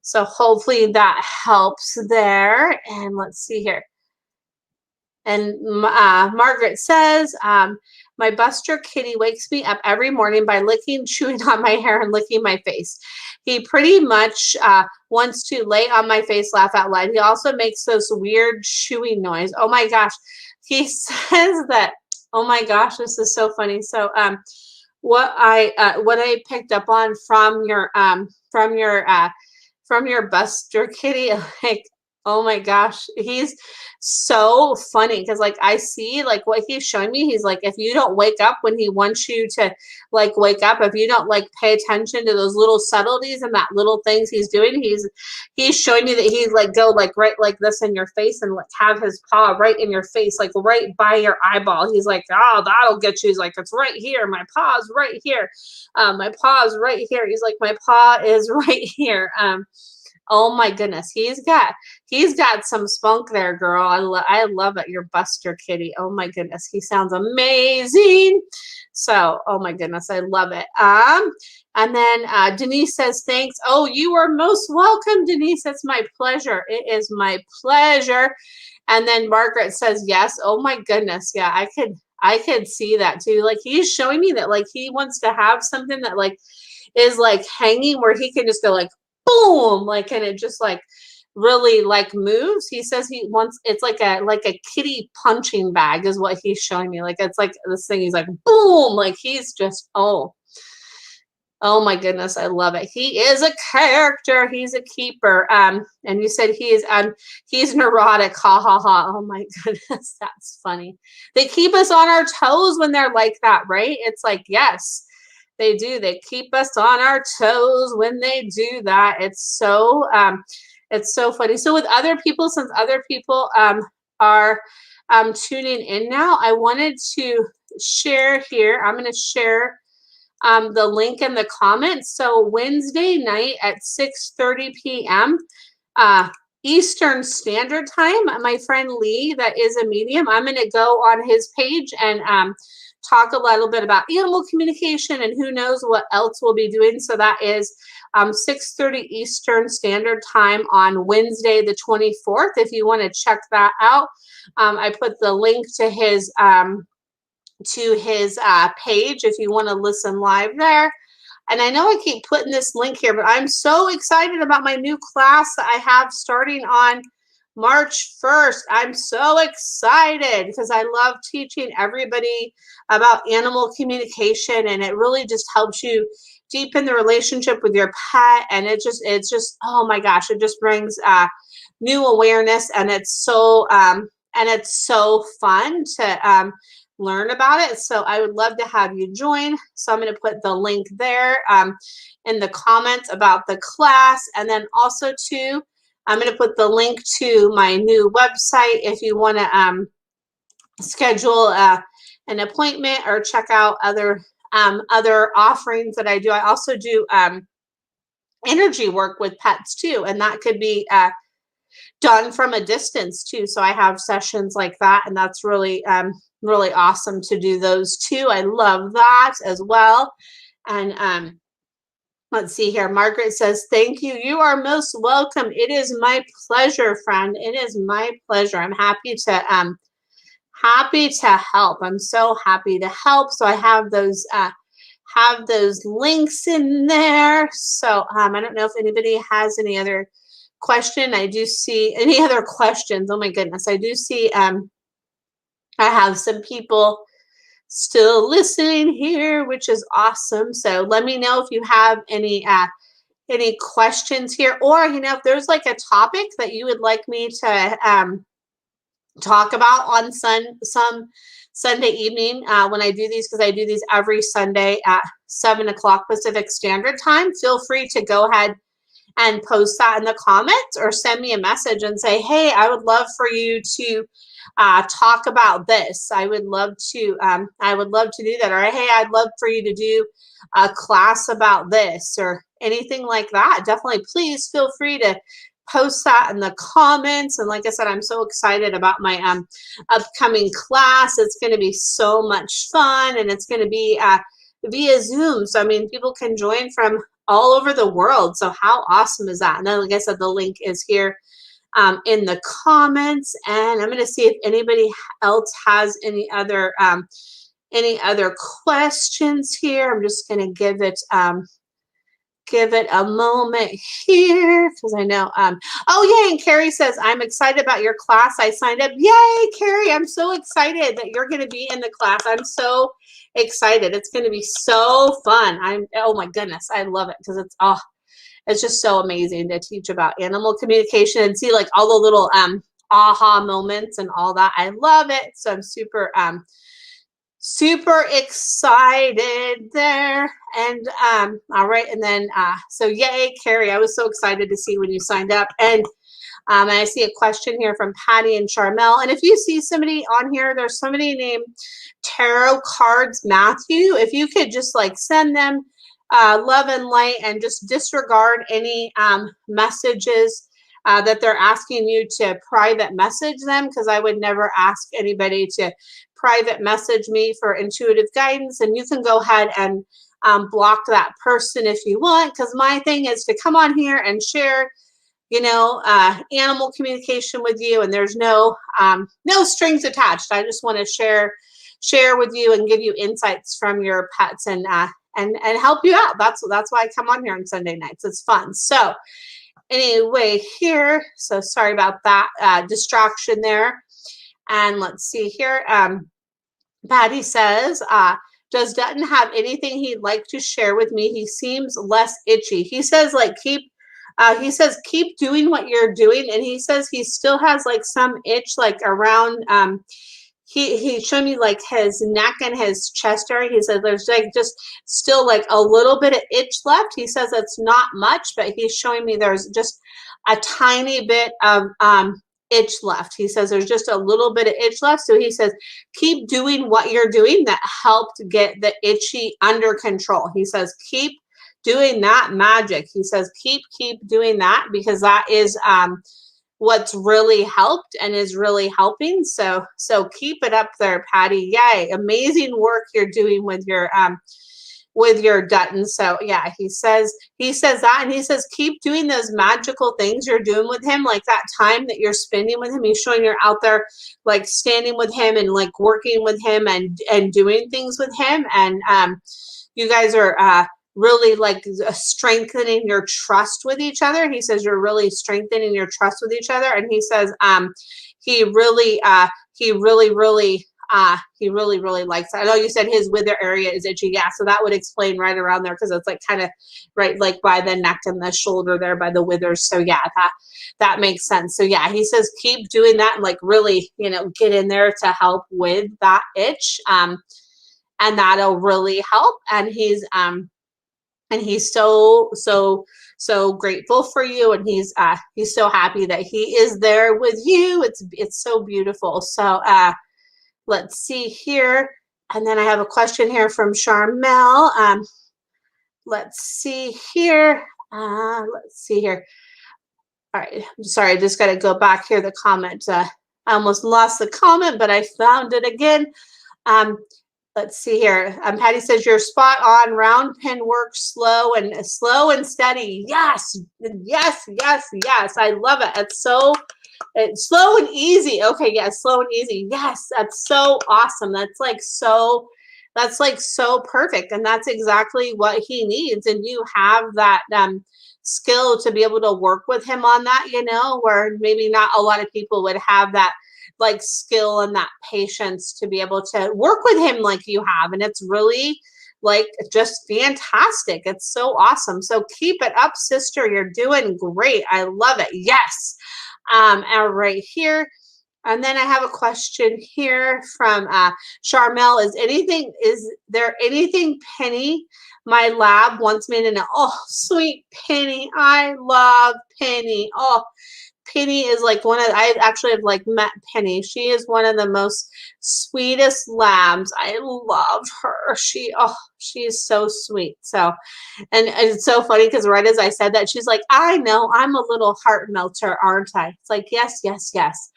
[SPEAKER 1] so hopefully that helps there. And let's see here. And Margaret says, my Buster kitty wakes me up every morning by licking, chewing on my hair, and licking my face. He pretty much wants to lay on my face, laugh out loud. He also makes those weird chewing noise. Oh my gosh. He says that, oh my gosh, this is so funny. So what I picked up on from your Buster kitty, like, oh my gosh, he's so funny, because like I see like what he's showing me. He's like, if you don't wake up when he wants you to like wake up, if you don't like pay attention to those little subtleties and that little things he's doing, he's showing me that he's like go like right like this in your face, and like have his paw right in your face, like right by your eyeball. He's like, oh, that'll get you. He's like, it's right here. My paw's right here. My paw's right here. He's like, my paw is right here. Oh my goodness, he's got some spunk there, girl. I love it. Your Buster kitty. Oh my goodness, he sounds amazing. So, oh my goodness, I love it. And then Denise says, thanks. Oh, you are most welcome, Denise. It's my pleasure. It is my pleasure. And then Margaret says, yes. Oh my goodness, yeah, I could see that too. Like he's showing me that like he wants to have something that like is like hanging where he can just go like boom, like, and it just like really like moves. He says he wants, it's like a kitty punching bag is what he's showing me. Like it's like this thing. He's like boom, like he's just oh my goodness, I love it. He is a character. He's a keeper. And you said he's neurotic. Ha ha ha. Oh my goodness, that's funny. They keep us on our toes when they're like that, right? It's like, yes. They do. They keep us on our toes when they do that. It's so funny. So with other people, since other people are tuning in now, I wanted to share here. I'm going to share the link in the comments. So Wednesday night at 6:30 p.m. Eastern Standard Time, my friend Lee, that is a medium, I'm going to go on his page and talk a little bit about animal communication and who knows what else we'll be doing. So that is 6:30 Eastern Standard Time on Wednesday, the 24th. If you want to check that out, I put the link to his page if you want to listen live there. And I know I keep putting this link here, but I'm so excited about my new class that I have starting on March 1st. I'm so excited because I love teaching everybody about animal communication, and it really just helps you deepen the relationship with your pet. And it's just, oh my gosh, it just brings new awareness, and it's so it's so fun to learn about it. So I would love to have you join. So I'm going to put the link there in the comments about the class. And then also too, I'm going to put the link to my new website if you want to schedule an appointment or check out other offerings that I do. I also do energy work with pets too, and that could be done from a distance too. So I have sessions like that, and that's really really awesome to do those too. I love that as well. And let's see here. Margaret says, thank you. You are most welcome. It is my pleasure, friend. It is my pleasure. I'm happy to help. I'm so happy to help. So I have those links in there. So I don't know if anybody has any other question. I do see any other questions. Oh my goodness. I do see I have some people still listening here, which is awesome. So let me know if you have any questions here, or if there's like a topic that you would like me to talk about on some Sunday evening when I do these, because I do these every Sunday at 7 o'clock Pacific Standard Time. Feel free to go ahead and post that in the comments, or send me a message and say, hey, I would love for you to talk about this. I would love to do that. Or hey, I'd love for you to do a class about this, or anything like that. Definitely, please feel free to post that in the comments. And like I said, I'm so excited about my upcoming class. It's going to be so much fun, and it's going to be via Zoom. So I mean, people can join from all over the world. So how awesome is that? And then, like I said, the link is here in the comments. And I'm going to see if anybody else has any other questions here. I'm just going to give it a moment here, because I know oh yay, and Carrie says, I'm excited about your class. I signed up. Yay, Carrie, I'm so excited that you're going to be in the class. I'm so excited. It's going to be so fun. Oh my goodness, I love it, because it's just so amazing to teach about animal communication and see like all the little aha moments and all that. I love it. So I'm super excited there. And all right, and then so yay, Carrie, I was so excited to see when you signed up. And I see a question here from Patty and Charmel. And if you see somebody on here, there's somebody named Tarot Cards Matthew, if you could just like send them love and light, and just disregard any messages that they're asking you to private message them, because I would never ask anybody to private message me for intuitive guidance. And you can go ahead and block that person if you want, because my thing is to come on here and share animal communication with you, and there's no strings attached. I just want to share with you and give you insights from your pets, and help you out. That's why I come on here on Sunday nights. It's fun. So anyway here, so sorry about that distraction there. And let's see here. Patty says, does Dutton have anything he'd like to share with me? He seems less itchy. He says like keep doing what you're doing. And he says he still has like some itch like around he showed me like his neck and his chest area. He said there's like just still like a little bit of itch left. He says it's not much, but he's showing me there's just a tiny bit of itch left. He says there's just a little bit of itch left. So he says keep doing what you're doing that helped get the itchy under control. He says keep doing that magic. He says keep doing that, because that is what's really helped and is really helping. So keep it up there, Patty. Yay, amazing work you're doing with your Dutton. So yeah, he says that, and he says keep doing those magical things you're doing with him, like that time that you're spending with him. He's showing you're out there like standing with him and like working with him and doing things with him, and you guys are really like strengthening your trust with each other. He says you're really strengthening your trust with each other. And he says he really he really, really likes it. I know you said his wither area is itchy. Yeah, so that would explain right around there because it's like kind of right like by the neck and the shoulder there by the withers. So yeah, that makes sense. So yeah, he says keep doing that and like really, get in there to help with that itch. And that'll really help. And he's so grateful for you, and he's so happy that he is there with you. It's so beautiful. So let's see here. And then I have a question here from Charmel. Let's see here. Let's see here. All right. I'm sorry. I just got to go back here. The comment. I almost lost the comment, but I found it again. Let's see here. Patty says you're spot on. Round pin work slow and steady. Yes, yes, yes, yes. I love it. It's slow and easy. Okay, yes, slow and easy. Yes, that's so awesome. That's like so perfect, and that's exactly what he needs. And you have that skill to be able to work with him on that. Where maybe not a lot of people would have that like skill and that patience to be able to work with him like you have. And it's really like just fantastic. It's so awesome. So keep it up, sister. You're doing great. I love it. Yes. And right here. And then I have a question here from Charmel. Is there anything Penny, my lab, wants me to know? Oh, sweet Penny. I love Penny. Oh, Penny is like I actually have like met Penny. She is one of the most sweetest lambs. I love her. She is so sweet. So, and it's so funny because right as I said that, she's like, I know I'm a little heart melter, aren't I? It's like, yes, yes, yes.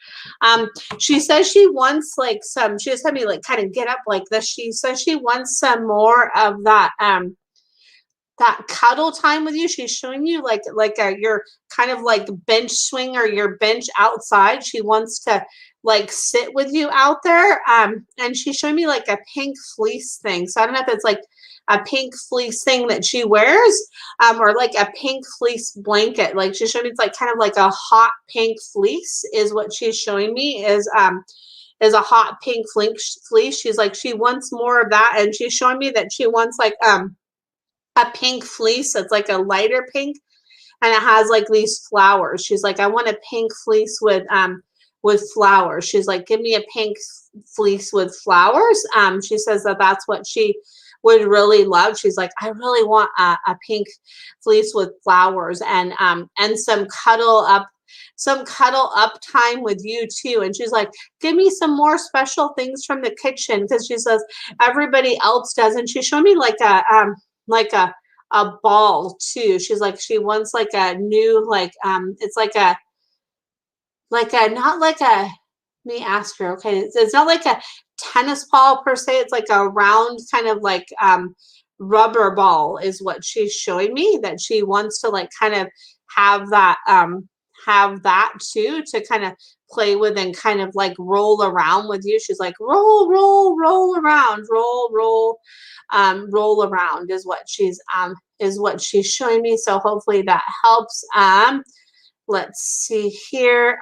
[SPEAKER 1] She says she wants like she just had me like kind of get up like this. She says she wants some more of that, that cuddle time with you. She's showing you like your kind of like bench swing or your bench outside. She wants to like sit with you out there. And she's showing me like a pink fleece thing. So I don't know if it's like a pink fleece thing that she wears, or like a pink fleece blanket. Like she's showing me it's like kind of like a hot pink fleece is what she's showing me is a hot pink fleece. She's like, she wants more of that. And she's showing me that she wants like, a pink fleece that's like a lighter pink, and it has like these flowers. She's like, I want a pink fleece with flowers. She's like, give me a pink fleece with flowers. She says that that's what she would really love. She's like, I really want a pink fleece with flowers and some cuddle up time with you too. And she's like, give me some more special things from the kitchen, because she says everybody else does. And she's showing me like a ball too. She's like, she wants like a new it's like a not like a, let me ask her. Okay, it's not like a tennis ball per se. It's like a round kind of like rubber ball is what she's showing me, that she wants to like kind of have that too, to kind of play with and kind of like roll around with you. She's like, roll around, roll around is what she's showing me. So hopefully that helps. Let's see here.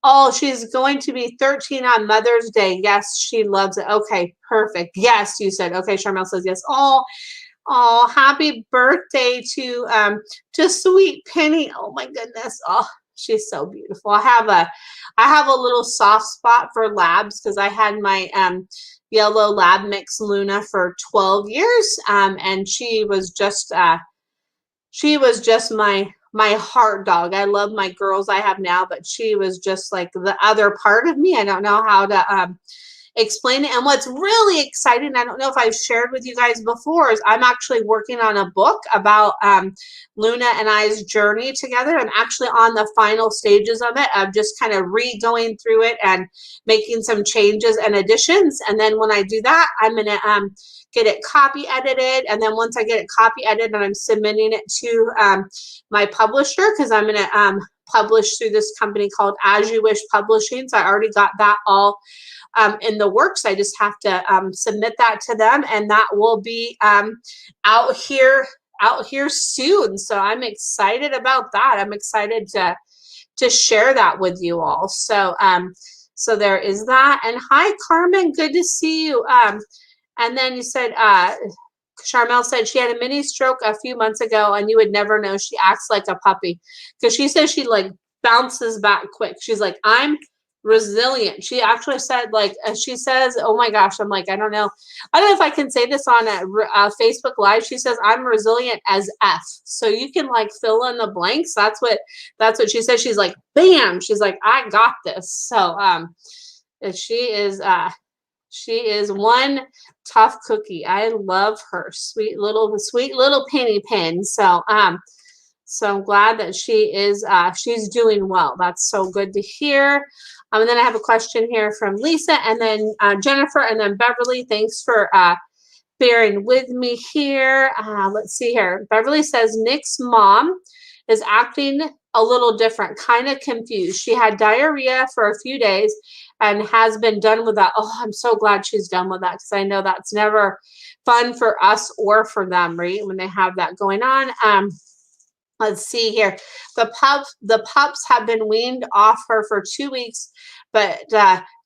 [SPEAKER 1] Oh, she's going to be 13 on Mother's Day. Yes, she loves it. Okay, perfect. Yes, you said. Okay, Charmel says yes. Oh, happy birthday to sweet Penny. Oh my goodness. Oh, she's so beautiful. I have a little soft spot for labs because I had my yellow lab mix Luna for 12 years. And she was just my heart dog. I love my girls I have now, but she was just like the other part of me. I don't know how to explain it. And what's really exciting, I don't know if I've shared with you guys before, is I'm actually working on a book about Luna and I's journey together. I'm actually on the final stages of it. I'm just kind of going through it and making some changes and additions. And then when I do that, I'm going to get it copy edited. And then once I get it copy edited, I'm submitting it to my publisher, because I'm going to publish through this company called As You Wish Publishing. So I already got that all in the works. I just have to submit that to them, and that will be out here soon. So I'm excited about that. I'm excited to share that with you all. So So there is that. And hi, Carmen, good to see you. And then you said, Charmel said she had a mini stroke a few months ago, and you would never know. She acts like a puppy because she says she like bounces back quick. She's like, I'm resilient. She actually said, like, she says, oh my gosh, I'm like, I don't know if I can say this on a Facebook Live. She says, I'm resilient as F. So you can like fill in the blanks. That's what she says. She's like, bam. She's like, I got this. So she is one tough cookie. I love her. Sweet little penny pin. So so I'm glad that she is she's doing well. That's so good to hear. And then I have a question here from Lisa, and then Jennifer, and then Beverly. Thanks for bearing with me here. Let's see here. Beverly says Nick's mom is acting a little different, kind of confused. She had diarrhea for a few days and has been done with that. Oh, I'm so glad she's done with that, because I know that's never fun for us or for them, right? When they have that going on. Let's see here. The pups have been weaned off her for 2 weeks, but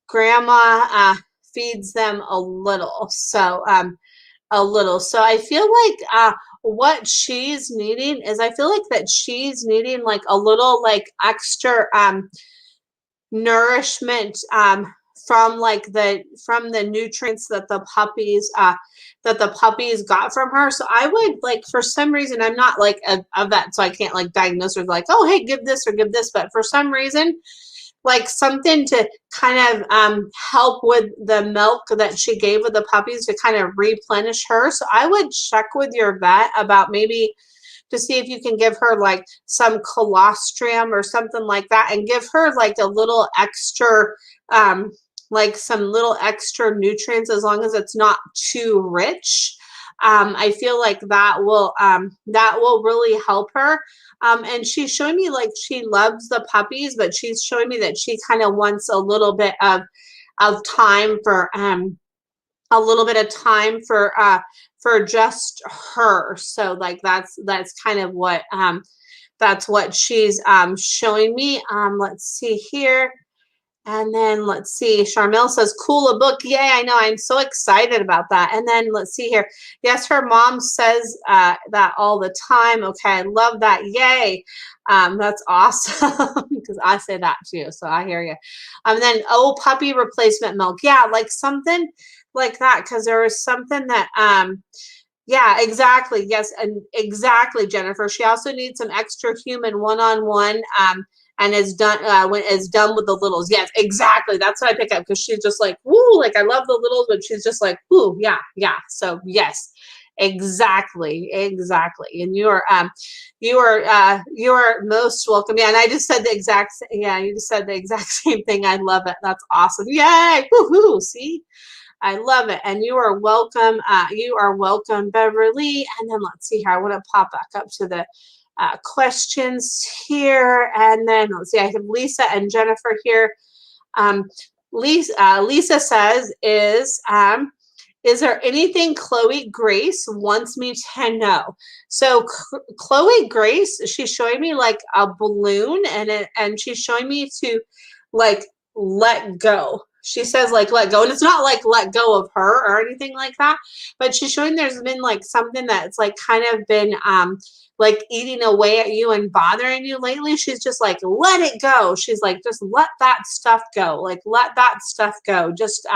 [SPEAKER 1] grandma feeds them a little. So So I feel like what she's needing is, I feel like that she's needing like a little like extra nourishment from the nutrients that the puppies got from her. So I would like, for some reason, I'm not like a vet, so I can't like diagnose or like, oh, hey, give this or give this. But for some reason, like something to kind of help with the milk that she gave with the puppies to kind of replenish her. So I would check with your vet about maybe to see if you can give her like some colostrum or something like that, and give her like a little extra, like some little extra nutrients, as long as it's not too rich. I feel like that will really help her. And she's showing me like she loves the puppies, but she's showing me that she kind of wants a little bit of time for just her. So like that's kind of what she's showing me. Let's see here. And then let's see, Charmel says, cool, a book. Yay, I know. I'm so excited about that. And then let's see here. Yes, her mom says that all the time. Okay, I love that. Yay. That's awesome, because I say that too. So I hear you. And then, oh, puppy replacement milk. Yeah, like something like that, because there was something that yeah, exactly. Yes, and exactly, Jennifer. She also needs some extra human one-on-one, and is done when is done with the littles. Yes, exactly. That's what I pick up, because she's just like, woo, like I love the littles, but she's just like, woo, yeah, yeah. So yes, exactly. And you are most welcome. Yeah, and I just said the exact, yeah, you just said the exact same thing. I love it. That's awesome. Yay, woohoo! See. I love it. And you are welcome. Beverly. And then let's see here. I want to pop back up to the questions here. And then let's see. I have Lisa and Jennifer here. Lisa says, is there anything Chloe Grace wants me to know? So Chloe Grace, she's showing me like a balloon, and she's showing me to like let go. She says like let go, and it's not like let go of her or anything like that, but she's showing there's been like something that's like kind of been like eating away at you and bothering you lately. She's just like, let it go. She's like, just let that stuff go. Like let that stuff go. Just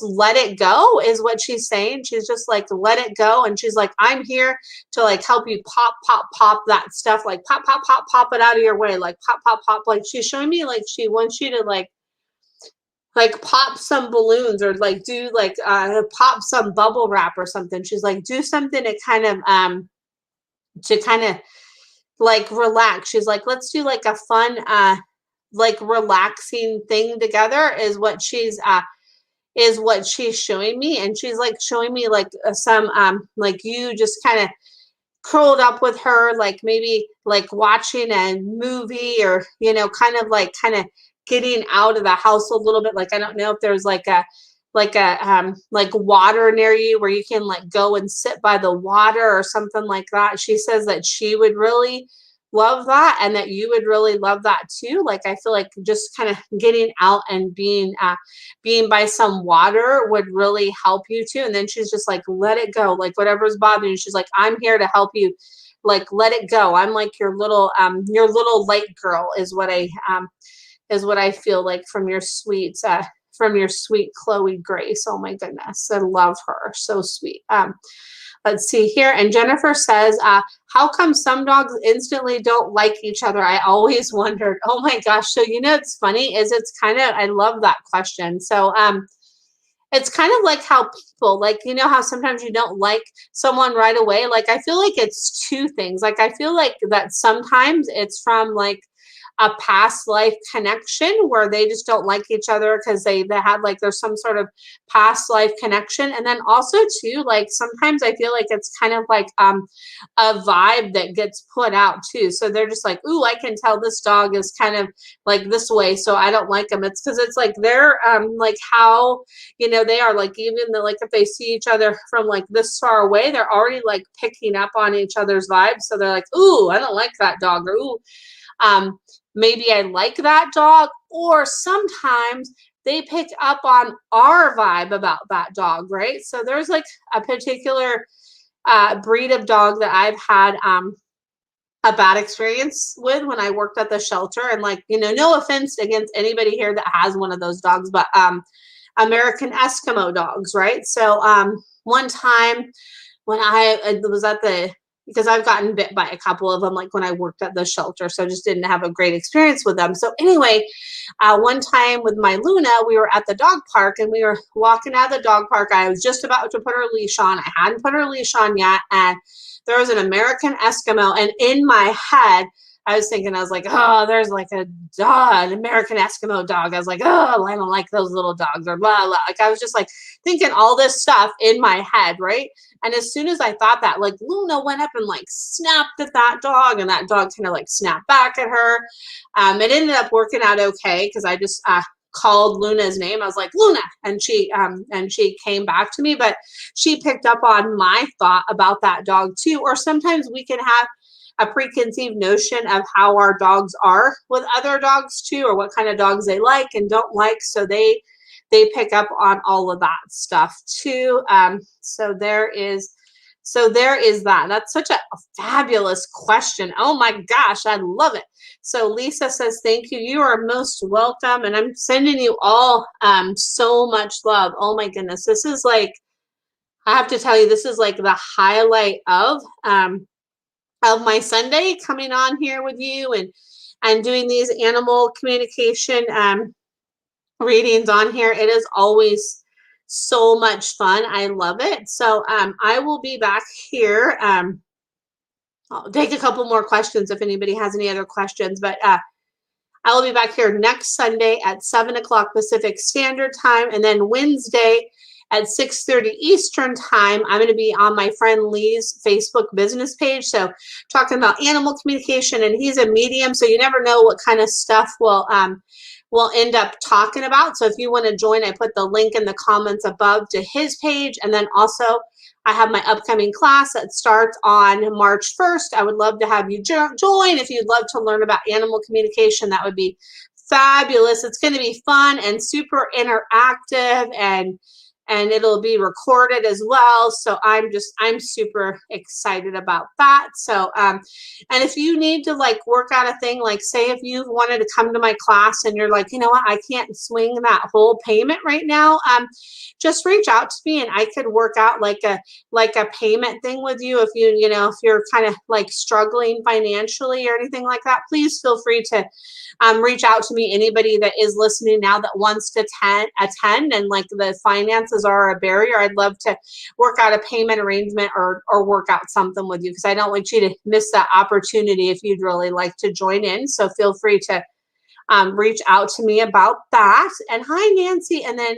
[SPEAKER 1] let it go is what she's saying. She's just like, let it go. And she's like, I'm here to like help you pop that stuff, like pop it out of your way, like pop. Like she's showing me like she wants you to like pop some balloons, or like do like pop some bubble wrap or something. She's like, do something to kind of like relax. She's like, let's do like a fun like relaxing thing together is what she's showing me. And she's like showing me like some like you just kind of curled up with her, like maybe like watching a movie, or kind of getting out of the house a little bit. Like I don't know if there's like water near you where you can like go and sit by the water or something like that. She says that she would really love that, and that you would really love that too. Like, I feel like just kind of getting out and being by some water would really help you too. And then she's just like, let it go, like whatever's bothering you. She's like, I'm here to help you. Like, let it go. I'm like your little light girl is what I feel like from your sweet Chloe Grace. Oh my goodness, I love her. So sweet. Let's see here. And Jennifer says, how come some dogs instantly don't like each other? I always wondered. Oh my gosh. So, it's funny is I love that question. So, it's kind of like how people, like, how sometimes you don't like someone right away. Like, I feel like it's two things. Like, I feel like that sometimes it's from like a past life connection where they just don't like each other because they had like there's some sort of past life connection. And then also too, like sometimes I feel like it's kind of like a vibe that gets put out too. So they're just like, ooh, I can tell this dog is kind of like this way, so I don't like them. It's because it's like they're like how they are, like, even like if they see each other from like this far away, they're already like picking up on each other's vibes. So they're like, ooh, I don't like that dog, or ooh, maybe I like that dog. Or sometimes they pick up on our vibe about that dog, right? So there's like a particular breed of dog that I've had a bad experience with when I worked at the shelter. And like, no offense against anybody here that has one of those dogs, but American Eskimo dogs, right? So one time when I was because I've gotten bit by a couple of them, like when I worked at the shelter, so I just didn't have a great experience with them. So anyway, one time with my Luna, we were at the dog park and we were walking out of the dog park. I was just about to put her leash on. I hadn't put her leash on yet, and there was an American Eskimo, and in my head, I was like, oh, there's like an American Eskimo dog. I was like, oh, I don't like those little dogs, or blah, blah. Like, I was just like thinking all this stuff in my head, right? And as soon as I thought that, like, Luna went up and like snapped at that dog, and that dog kind of like snapped back at her. It ended up working out okay because I just called Luna's name. I was like, Luna, and she came back to me, but she picked up on my thought about that dog too. Or sometimes we can have a preconceived notion of how our dogs are with other dogs too, or what kind of dogs they like and don't like. So they pick up on all of that stuff too. So there is that. That's such a fabulous question. Oh my gosh, I love it. So Lisa says, thank you. You are most welcome. And I'm sending you all so much love. Oh my goodness. This is like, I have to tell you, this is like the highlight of my Sunday, coming on here with you and doing these animal communication readings on here. It is always so much fun. I love it. So I will be back here. I'll take a couple more questions if anybody has any other questions, but I will be back here next Sunday at 7 o'clock Pacific Standard Time, and then Wednesday at 6:30 Eastern Time, I'm going to be on my friend Lee's Facebook business page. So talking about animal communication, and he's a medium, so you never know what kind of stuff we'll end up talking about. So if you want to join, I put the link in the comments above to his page. And then also I have my upcoming class that starts on March 1st. I would love to have you join. If you'd love to learn about animal communication, that would be fabulous. It's going to be fun and super interactive, and it'll be recorded as well. So I'm super excited about that. So, and if you need to like work out a thing, like say if you wanted to come to my class and you're like, you know what, I can't swing that whole payment right now, just reach out to me and I could work out like a payment thing with you. If if you're kind of like struggling financially or anything like that, please feel free to reach out to me. Anybody that is listening now that wants to attend and like the finances are a barrier, I'd love to work out a payment arrangement or work out something with you, because I don't want you to miss that opportunity if you'd really like to join in. So feel free to reach out to me about that. And hi, Nancy. And then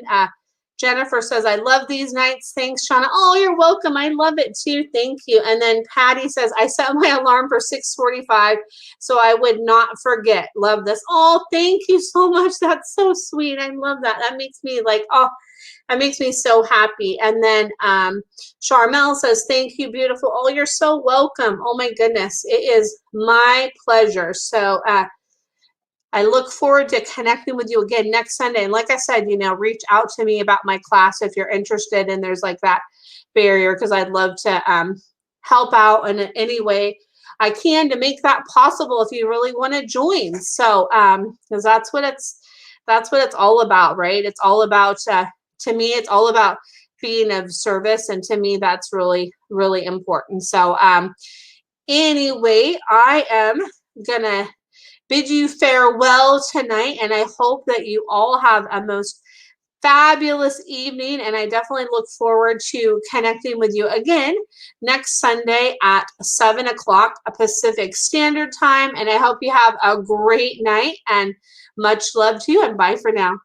[SPEAKER 1] Jennifer says, I love these nights. Thanks, Shauna. Oh, you're welcome. I love it too. Thank you. And then Patty says, I set my alarm for 6:45 so I would not forget. Love this. Oh, thank you so much. That's so sweet. I love that. That makes me like, oh, That makes me so happy. And then Charmel says, thank you, beautiful. Oh, you're so welcome. Oh my goodness. It is my pleasure. So I look forward to connecting with you again next Sunday. And like I said, reach out to me about my class if you're interested and there's like that barrier, because I'd love to help out in any way I can to make that possible if you really want to join. So because that's what it's all about, right? It's all about to me, it's all about being of service. And to me, that's really, really important. So anyway, I am gonna bid you farewell tonight, and I hope that you all have a most fabulous evening, and I definitely look forward to connecting with you again next Sunday at 7 o'clock Pacific Standard Time, and I hope you have a great night, and much love to you, and bye for now.